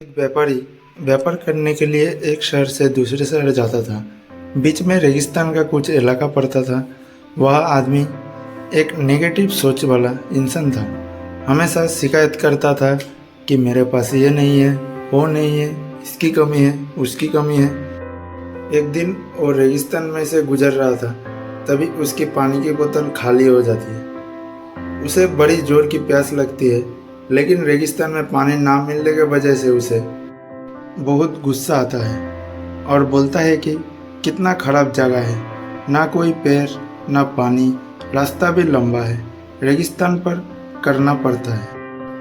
एक व्यापारी व्यापार करने के लिए एक शहर से दूसरे शहर जाता था। बीच में रेगिस्तान का कुछ इलाका पड़ता था। वह आदमी एक नेगेटिव सोच वाला इंसान था। हमेशा शिकायत करता था कि मेरे पास ये नहीं है, वो नहीं है, इसकी कमी है, उसकी कमी है। एक दिन वो रेगिस्तान में से गुजर रहा था, तभी उसकी पानी की बोतल खाली हो जाती है। उसे बड़ी जोर की प्यास लगती है, लेकिन रेगिस्तान में पानी ना मिलने की वजह से उसे बहुत गुस्सा आता है और बोलता है कि कितना खराब जगह है, ना कोई पेड़ ना पानी, रास्ता भी लंबा है, रेगिस्तान पर करना पड़ता है।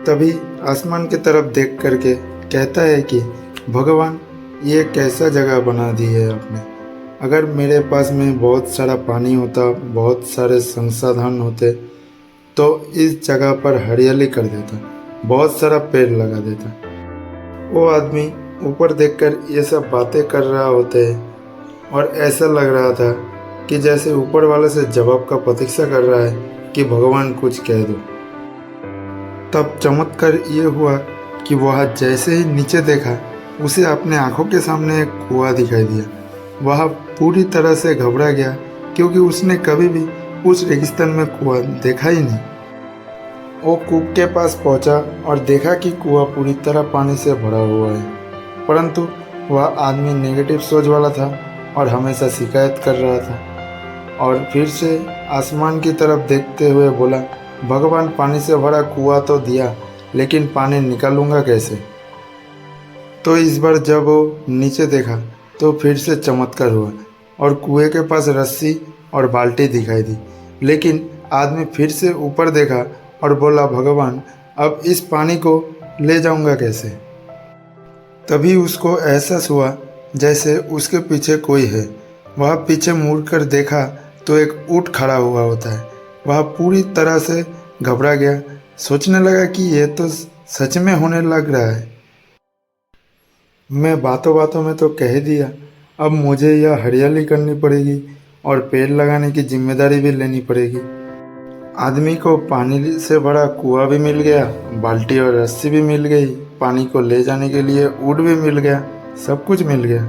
तभी आसमान की तरफ देख करके कहता है कि भगवान, ये कैसा जगह बना दी है आपने। अगर मेरे पास में बहुत सारा पानी होता, बहुत सारे संसाधन होते, तो इस जगह पर हरियाली कर देता, बहुत सारा पेड़ लगा देता। वो आदमी ऊपर देखकर ये सब बातें कर रहा होता है और ऐसा लग रहा था कि जैसे ऊपर वाले से जवाब का प्रतीक्षा कर रहा है कि भगवान कुछ कह दो। तब चमत्कार ये हुआ कि वह जैसे ही नीचे देखा, उसे अपने आंखों के सामने एक कुआं दिखाई दिया। वह पूरी तरह से घबरा गया, क्योंकि उसने कभी भी उस रेगिस्तान में कुआं देखा ही नहीं। वो कूप के पास पहुंचा और देखा कि कुआं पूरी तरह पानी से भरा हुआ है, परंतु वह आदमी नेगेटिव सोच वाला था और हमेशा शिकायत कर रहा था। और फिर से आसमान की तरफ देखते हुए बोला, भगवान, पानी से भरा कुआं तो दिया, लेकिन पानी निकालूंगा कैसे। तो इस बार जब वो नीचे देखा तो फिर से चमत्कार हुआ और कुएं के पास रस्सी और बाल्टी दिखाई दी। लेकिन आदमी फिर से ऊपर देखा और बोला, भगवान, अब इस पानी को ले जाऊंगा कैसे। तभी उसको एहसास हुआ जैसे उसके पीछे कोई है। वह पीछे मुड़कर देखा तो एक ऊंट खड़ा हुआ होता है। वह पूरी तरह से घबरा गया, सोचने लगा कि यह तो सच में होने लग रहा है। मैं बातों बातों में तो कह दिया, अब मुझे यह हरियाली करनी पड़ेगी और पेड़ लगाने की जिम्मेदारी भी लेनी पड़ेगी। आदमी को पानी से भरा कुआं भी मिल गया, बाल्टी और रस्सी भी मिल गई, पानी को ले जाने के लिए ऊँट भी मिल गया, सब कुछ मिल गया।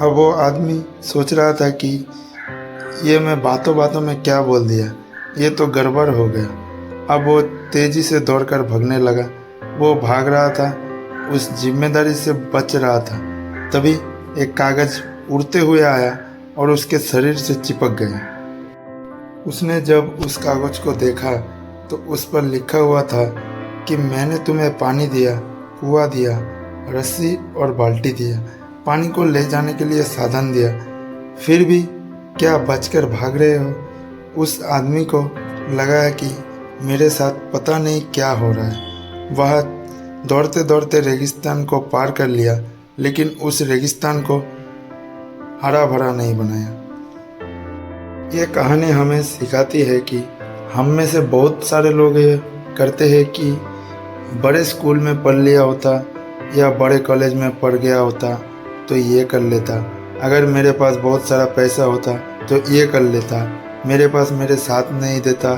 अब वो आदमी सोच रहा था कि ये मैं बातों बातों में क्या बोल दिया, ये तो गड़बड़ हो गया। अब वो तेजी से दौड़कर भागने लगा। वो भाग रहा था, उस जिम्मेदारी से बच रहा था। तभी एक कागज़ उड़ते हुए आया और उसके शरीर से चिपक गया। उसने जब उस कागज़ को देखा तो उस पर लिखा हुआ था कि मैंने तुम्हें पानी दिया, कुआं दिया, रस्सी और बाल्टी दिया, पानी को ले जाने के लिए साधन दिया, फिर भी क्या बचकर भाग रहे हो। उस आदमी को लगा कि मेरे साथ पता नहीं क्या हो रहा है। वह दौड़ते दौड़ते रेगिस्तान को पार कर लिया, लेकिन उस रेगिस्तान को हरा भरा नहीं बनाया। ये कहानी हमें सिखाती है कि हम में से बहुत सारे लोग ये करते हैं कि बड़े स्कूल में पढ़ लिया होता या बड़े कॉलेज में पढ़ गया होता तो ये कर लेता, अगर मेरे पास बहुत सारा पैसा होता तो ये कर लेता, मेरे पास मेरे साथ नहीं देता,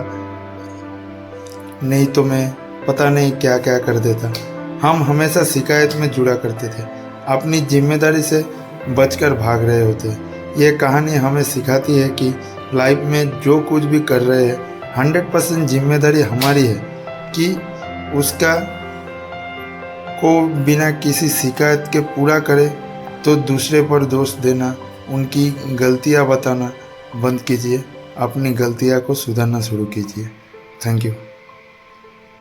नहीं तो मैं पता नहीं क्या क्या कर देता। हम हमेशा शिकायत में जुड़ा करते थे, अपनी जिम्मेदारी से बचकर भाग रहे होते। ये कहानी हमें सिखाती है कि लाइफ में जो कुछ भी कर रहे हैं 100% जिम्मेदारी हमारी है कि उसका को बिना किसी शिकायत के पूरा करे। तो दूसरे पर दोष देना, उनकी गलतियां बताना बंद कीजिए, अपनी गलतियां को सुधारना शुरू कीजिए। Thank you.